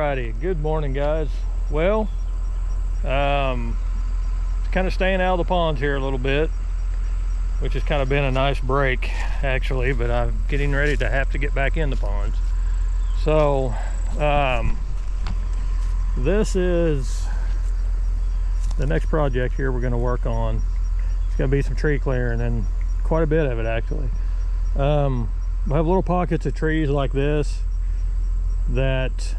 Alrighty, good morning guys. Well, kind of staying out of the ponds here a little bit, which has kind of been a nice break actually, but I'm getting ready to have to get back in the ponds. So this is the next project here we're going to work on. It's going to be some tree clearing, and quite a bit of it actually. We have little pockets of trees like this that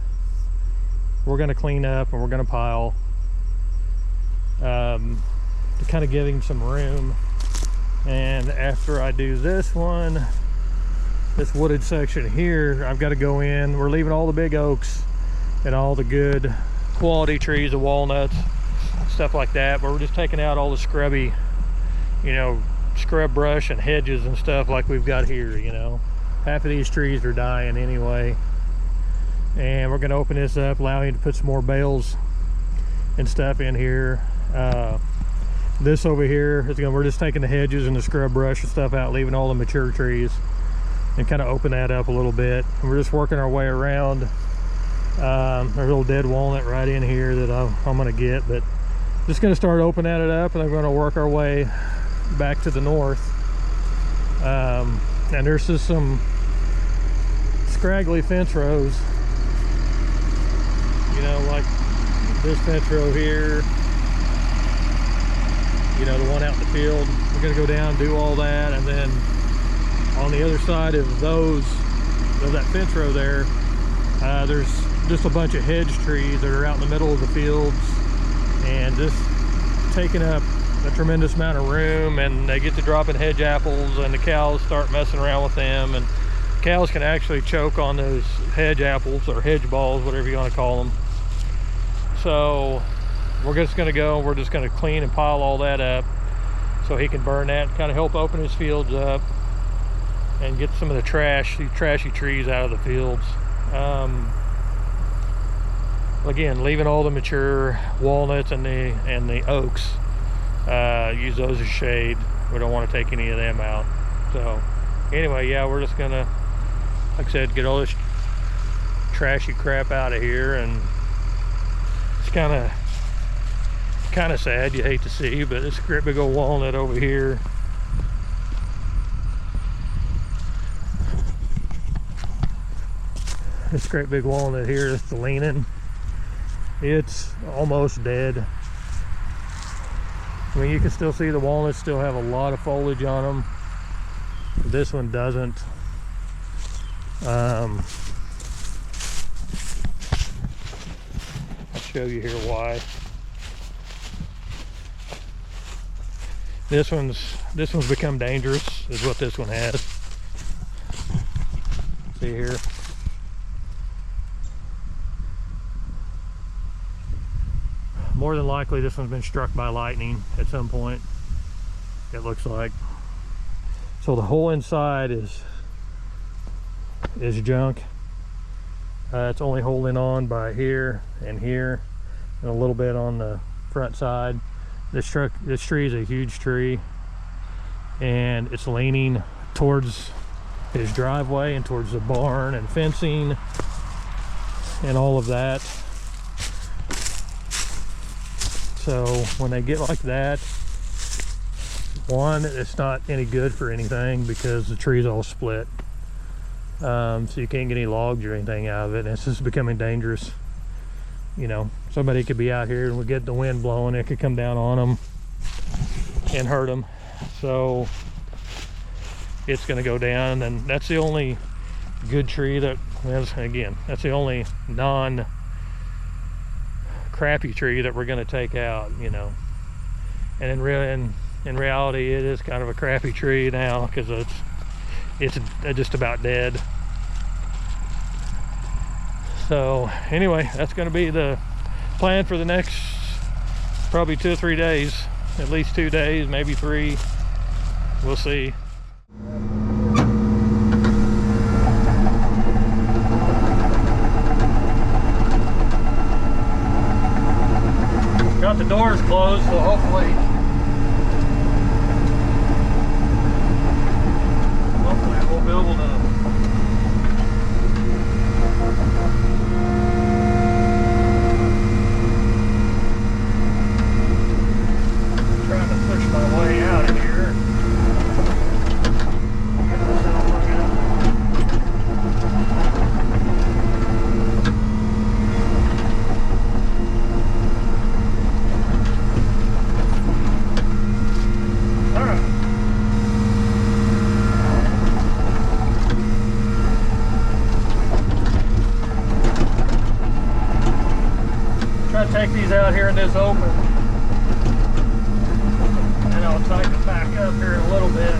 we're going to clean up and we're going to pile to kind of give him some room. And after I do this one, this wooded section here, I've got to go in. We're leaving all the big oaks and all the good quality trees, the walnuts, stuff like that, but we're just taking out all the scrubby, you know, scrub brush and hedges and stuff like we've got here. You know, half of these trees are dying anyway, and we're going to open this up, allow you to put some more bales and stuff in here. This over here is we're just taking the hedges and the scrub brush and stuff out, leaving all the mature trees, and kind of open that up a little bit. And we're just working our way around. There's a little dead walnut right in here that I'm going to get, but just going to start opening it up, and I'm going to work our way back to the north. And there's just some scraggly fence rows, you know, like this fence row here, you know, the one out in the field. We're going to go down, do all that, and then on the other side of that fence row there, there's just a bunch of hedge trees that are out in the middle of the fields and just taking up a tremendous amount of room, and they get to dropping hedge apples, and the cows start messing around with them, and cows can actually choke on those hedge apples or hedge balls, whatever you want to call them. So we're just going to go, we're just going to clean and pile all that up so he can burn that and kind of help open his fields up and get some of the trashy trees out of the fields. Again, leaving all the mature walnuts and the oaks. Use those as shade. We don't want to take any of them out. So anyway, yeah, we're just gonna, like I said, get all this trashy crap out of here. And it's kind of sad, you hate to see, but this great big old walnut over here, this great big walnut here, that's the leaning, it's almost dead. I mean, you can still see the walnuts still have a lot of foliage on them. This one doesn't. I'll show you here why. This one's become dangerous, is what this one has. See here. More than likely this one's been struck by lightning at some point, it looks like. So the whole inside is junk. It's only holding on by here and here and a little bit on the front side. This tree is a huge tree, and it's leaning towards his driveway and towards the barn and fencing and all of that. So when they get like that, one, it's not any good for anything because the tree's all split. So you can't get any logs or anything out of it, and it's just becoming dangerous. You know, somebody could be out here and we get the wind blowing, it could come down on them and hurt them. So it's going to go down, and that's the only good tree that, again, that's the only crappy tree that we're going to take out, you know. And in reality, it is kind of a crappy tree now because it's just about dead. So anyway, that's going to be the plan for the next probably 2 or 3 days, at least 2 days, maybe 3. We'll see. Got the doors closed, so hopefully we'll be able to take these out here in this open, and I'll tighten it back up here in a little bit.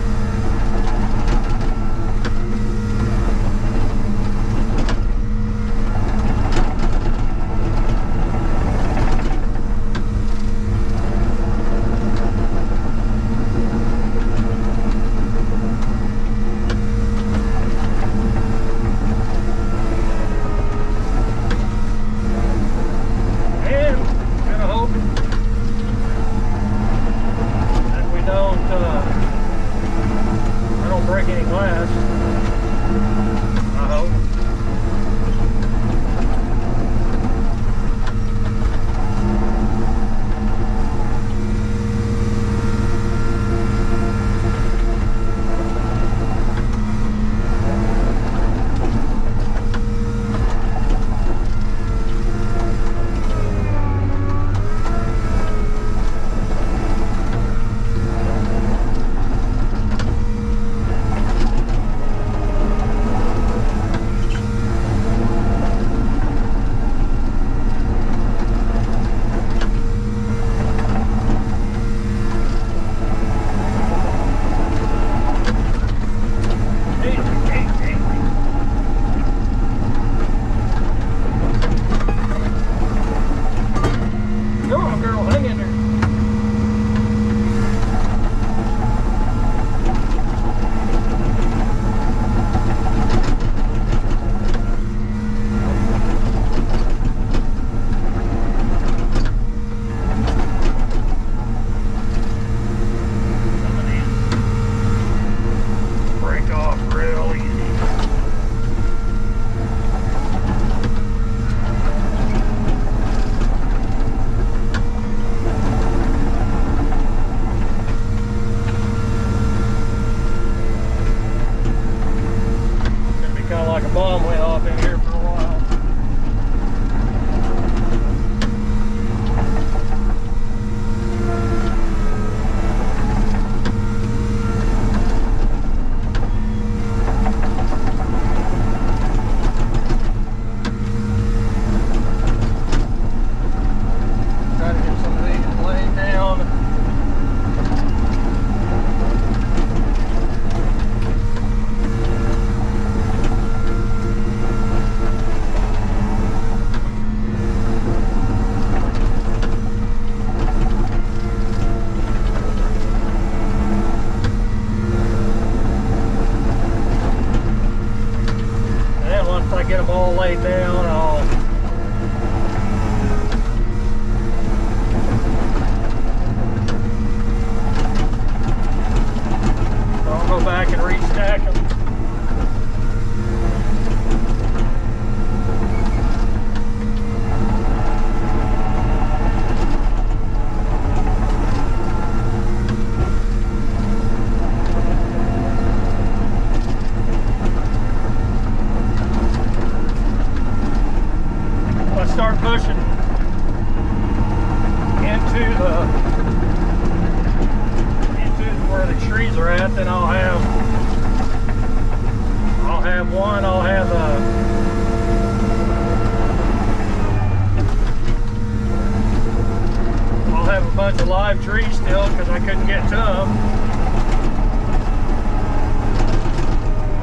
Trees still because I couldn't get to them,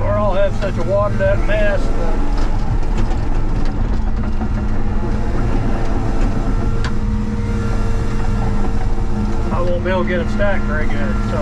or I'll have such a watered up mess that I won't be able to get them stacked very good. So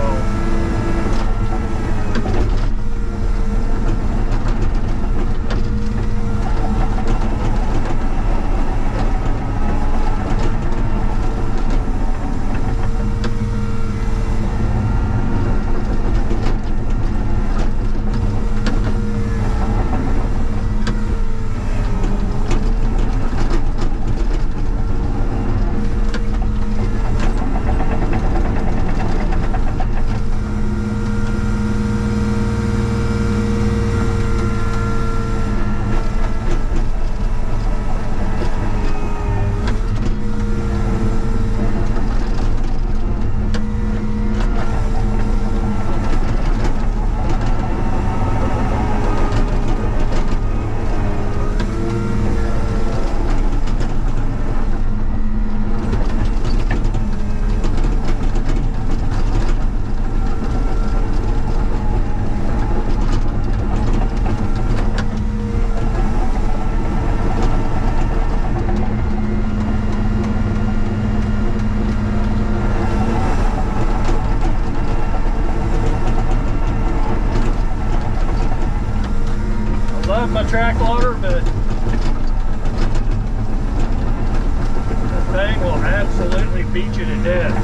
up my track loader, but the thing will absolutely beat you to death.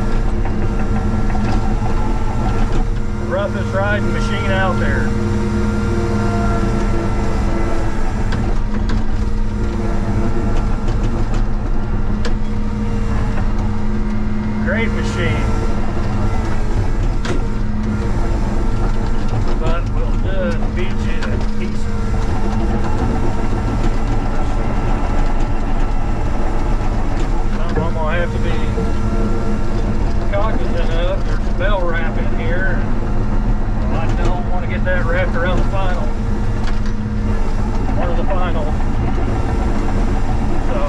Roughest riding machine out there. Great machine, but will just beat you to pieces. I'm gonna have to be cognizant of. There's a bell wrap in here. I don't want to get that wrapped around the final. One of the finals. So.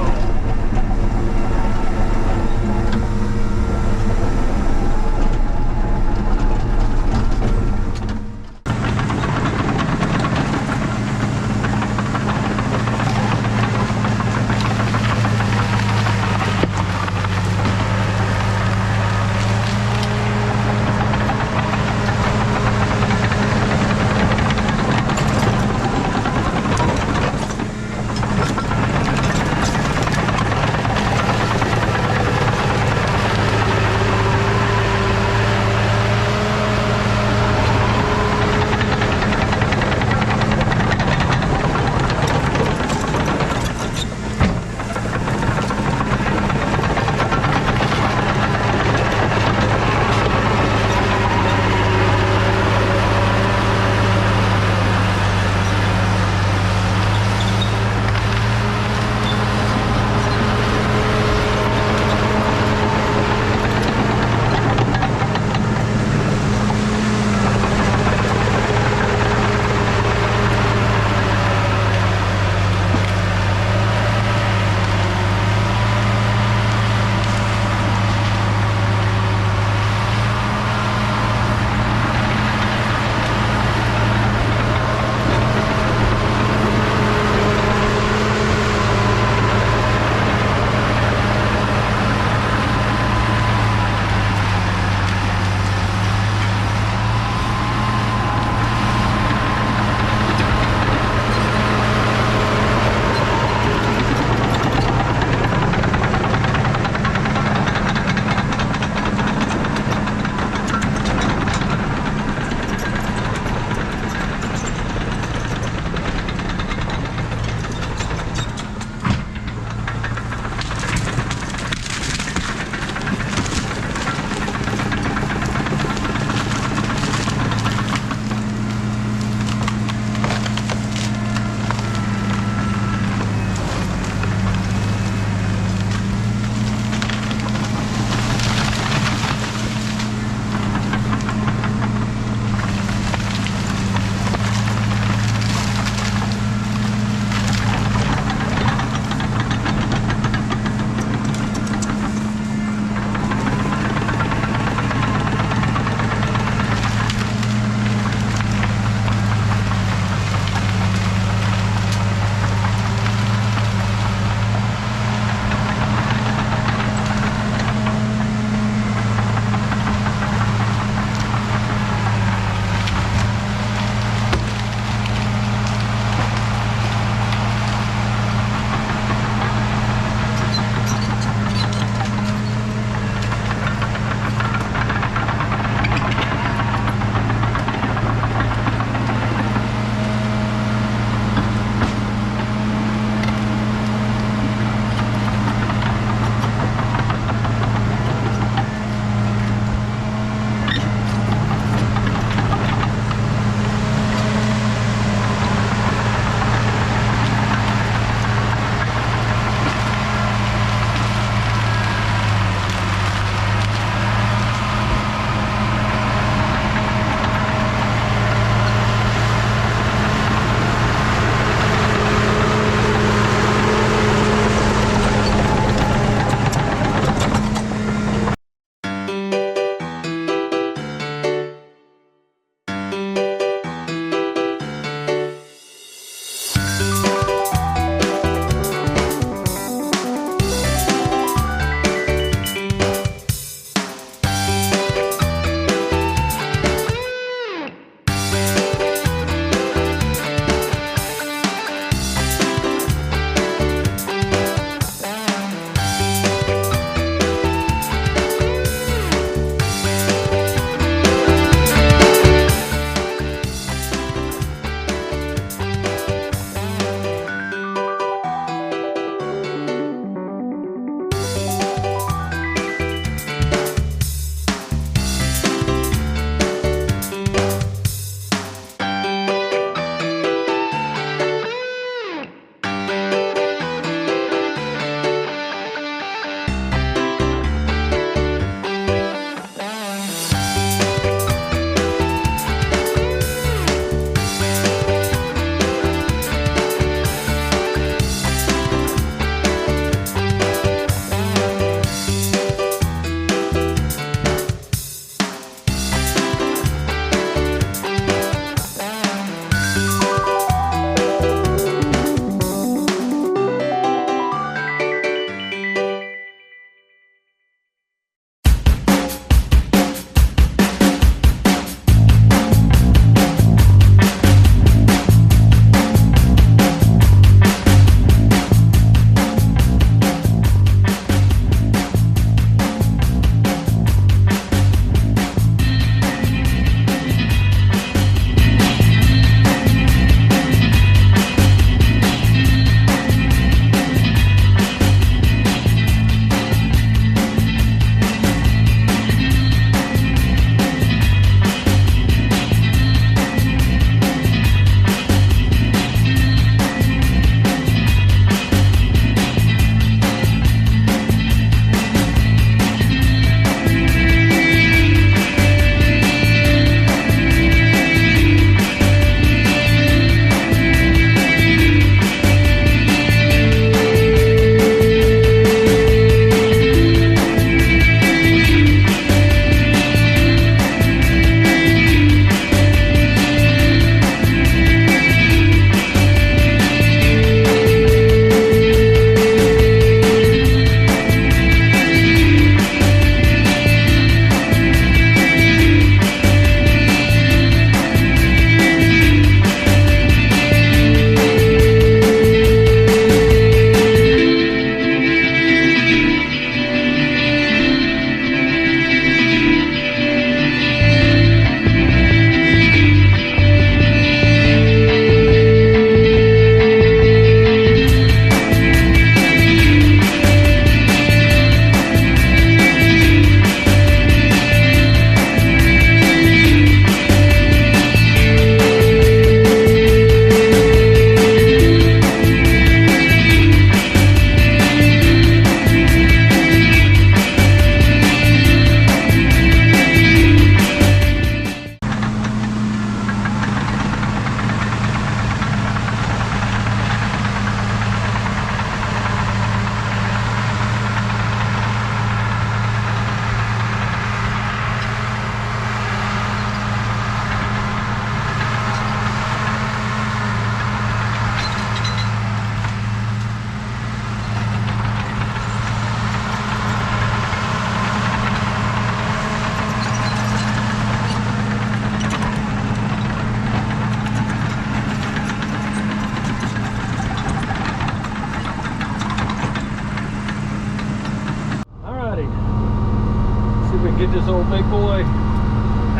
this old big boy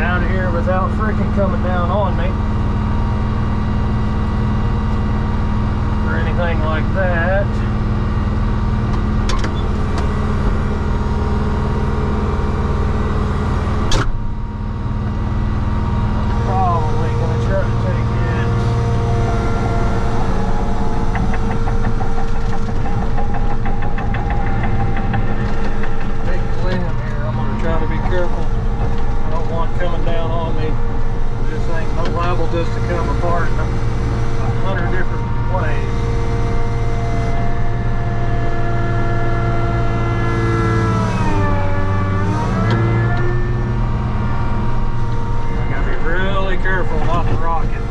out of here without freaking coming down on me or anything like that. Probably gonna try to take it big limb here. I'm gonna try to be careful. I don't want coming down on me. This thing liable just to come apart in 100 different ways. I gotta be really careful not to rock it.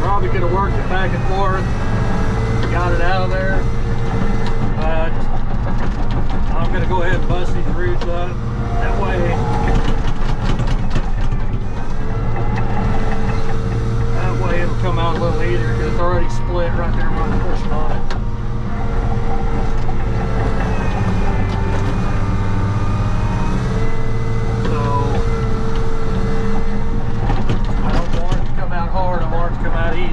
Probably could have worked it back and forth, got it out of there, but I'm going to go ahead and bust these roots up. That way it'll come out a little easier because it's already split right there by the pushing on it. Hard, I want it to come out easy.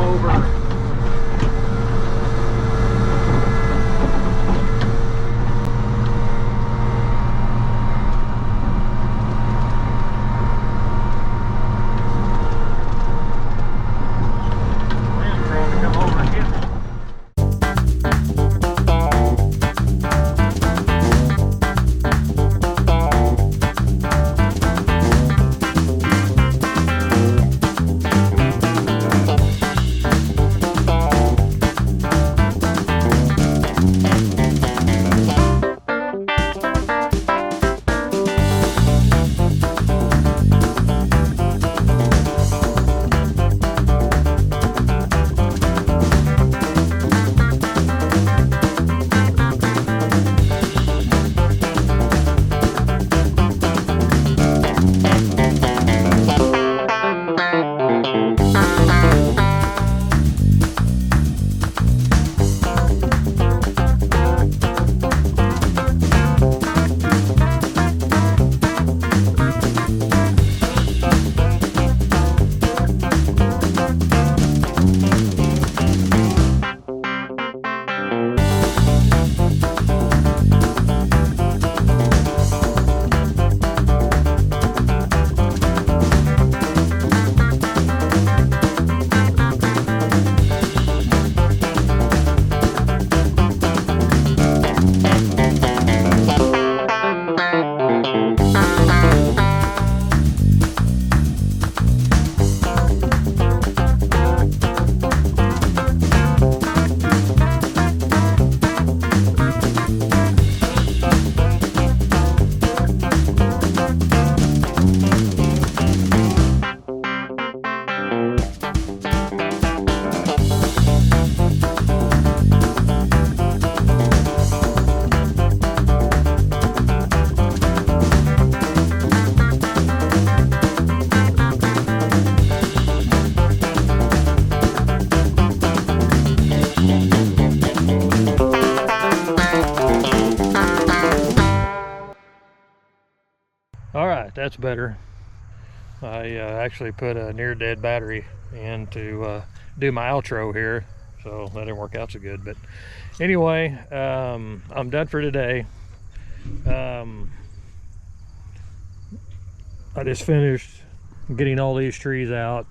over. All right, that's better. I actually put a near dead battery in to do my outro here, so that didn't work out so good. But anyway, I'm done for today. I just finished getting all these trees out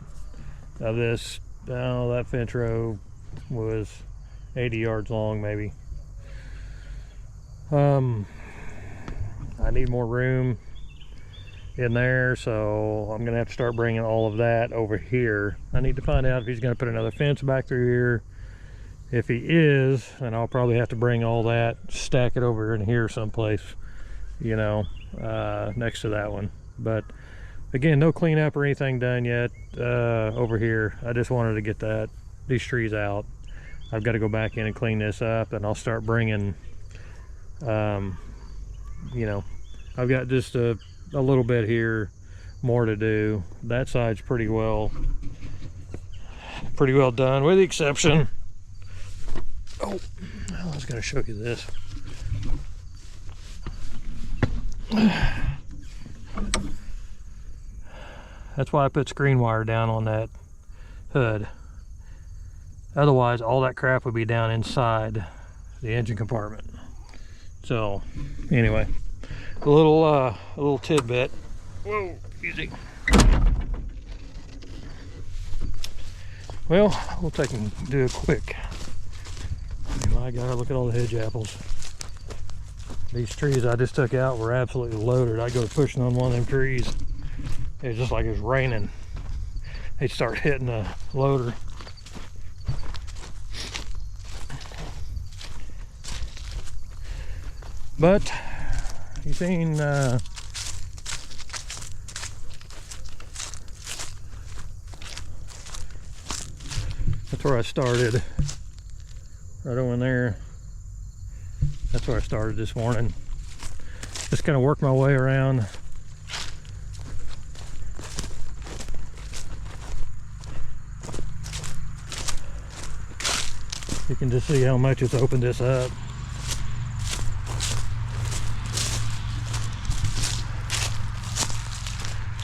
of this. Oh, that fence row was 80 yards long, maybe. I need more room in there, so I'm gonna have to start bringing all of that over here. I need to find out if he's gonna put another fence back through here. If he is, then I'll probably have to bring all that, stack it over in here someplace, you know, next to that one. But again, no cleanup or anything done yet over here. I just wanted to get these trees out. I've got to go back in and clean this up, and I'll start bringing, you know, I've got just a little bit here more to do. That side's pretty well done, with the exception, oh, I was going to show you this. That's why I put screen wire down on that hood. Otherwise, all that crap would be down inside the engine compartment. So anyway, a little tidbit. Whoa, easy. Well, we'll take and do a quick. My God, look at all the hedge apples. These trees I just took out were absolutely loaded. I go pushing on one of them trees. It was just like it was raining. They start hitting the loader. But you seen that's where I started, right over there. That's where I started this morning. Just kind of work my way around. You can just see how much it's opened this up.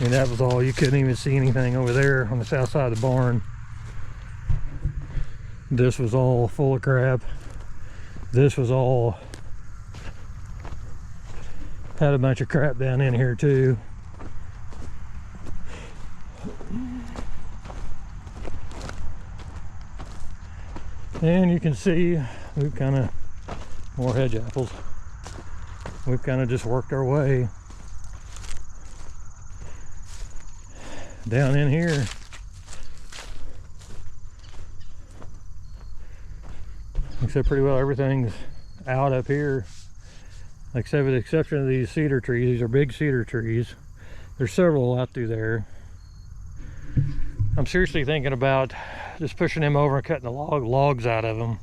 And that was all. You couldn't even see anything over there on the south side of the barn. This was all full of crap. This was all had a bunch of crap down in here too. And you can see we've kind of, more hedge apples, we've kind of just worked our way down in here. Except pretty well everything's out up here, except with the exception of these cedar trees. These are big cedar trees. There's several out through there. I'm seriously thinking about just pushing them over and cutting the logs out of them,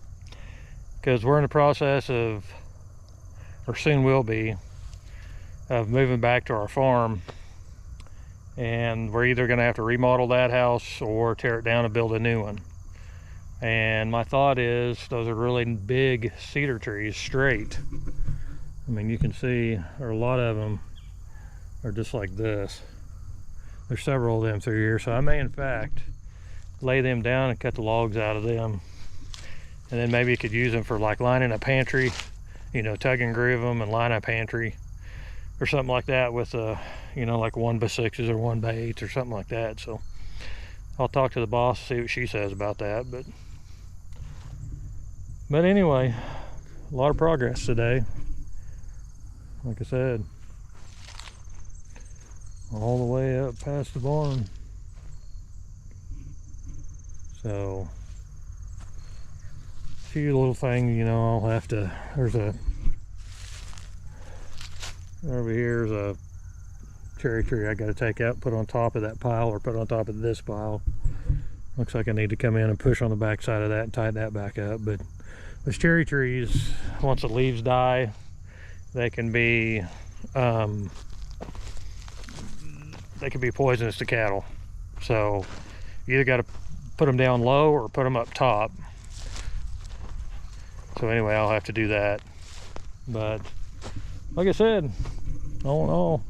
because we're in the process of, or soon will be, of moving back to our farm, and we're either going to have to remodel that house or tear it down and build a new one. And my thought is, those are really big cedar trees, straight. I mean, you can see there are a lot of them are just like this. There's several of them through here, so I may in fact lay them down and cut the logs out of them, and then maybe you could use them for like lining a pantry, you know, tug and groove them and line a pantry or something like that with you know, like 1x6s or 1x8s or something like that. So I'll talk to the boss, see what she says about that. But anyway, a lot of progress today. Like I said, all the way up past the barn. So a few little things, you know, I'll have to, there's a, over here's a cherry tree I got to take out and put on top of that pile, or put on top of this pile. Looks like I need to come in and push on the back side of that and tighten that back up. But those cherry trees, once the leaves die, they can be poisonous to cattle. So you either got to put them down low or put them up top. So anyway, I'll have to do that. But like I said, all in all,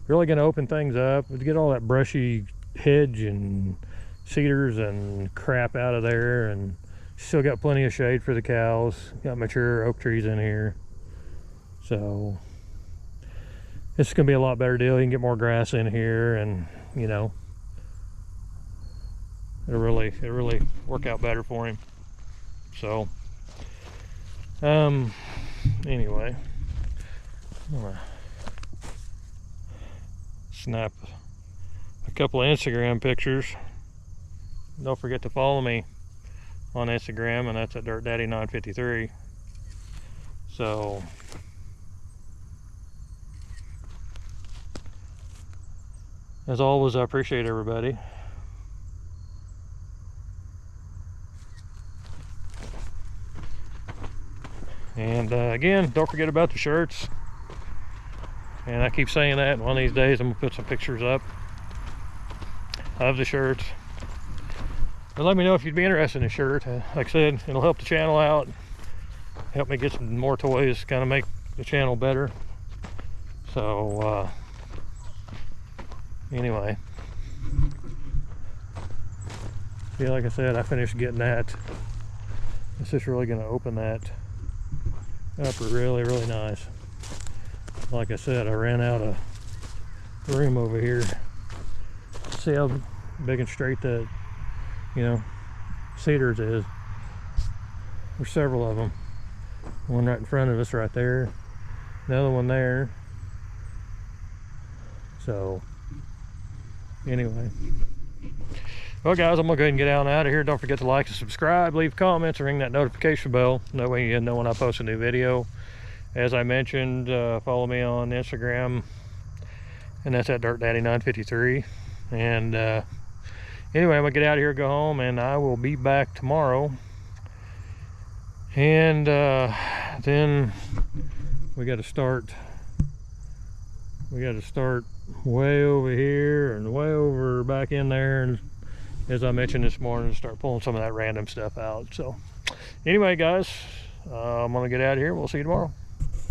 really going to open things up. We get all that brushy hedge and cedars and crap out of there, and still got plenty of shade for the cows. Got mature oak trees in here, so it's gonna be a lot better deal. You can get more grass in here, and you know, it'll really work out better for him. So anyway, I'm gonna snap a couple of Instagram pictures. Don't forget to follow me on Instagram, and that's at DirtDaddy953. So as always, I appreciate everybody. And again, don't forget about the shirts. And I keep saying that, and one of these days I'm gonna put some pictures up of the shirts. But let me know if you'd be interested in a shirt. Like I said, it'll help the channel out, help me get some more toys, kind of make the channel better. So anyway, see, like I said, I finished getting that. It's just really going to open that up really nice. Like I said, I ran out of room over here. See how big and straight that, you know, cedars is. There's several of them. One right in front of us right there, another one there. So anyway, well guys, I'm gonna go ahead and get out of here. Don't forget to like and subscribe, leave comments, and ring that notification bell. That way you know when I post a new video. As I mentioned, follow me on Instagram, and that's at DirtDaddy953. And anyway, I'm gonna get out of here, go home, and I will be back tomorrow. And then we got to start way over here and way over back in there, and as I mentioned this morning, start pulling some of that random stuff out. So anyway guys, I'm gonna get out of here. We'll see you tomorrow.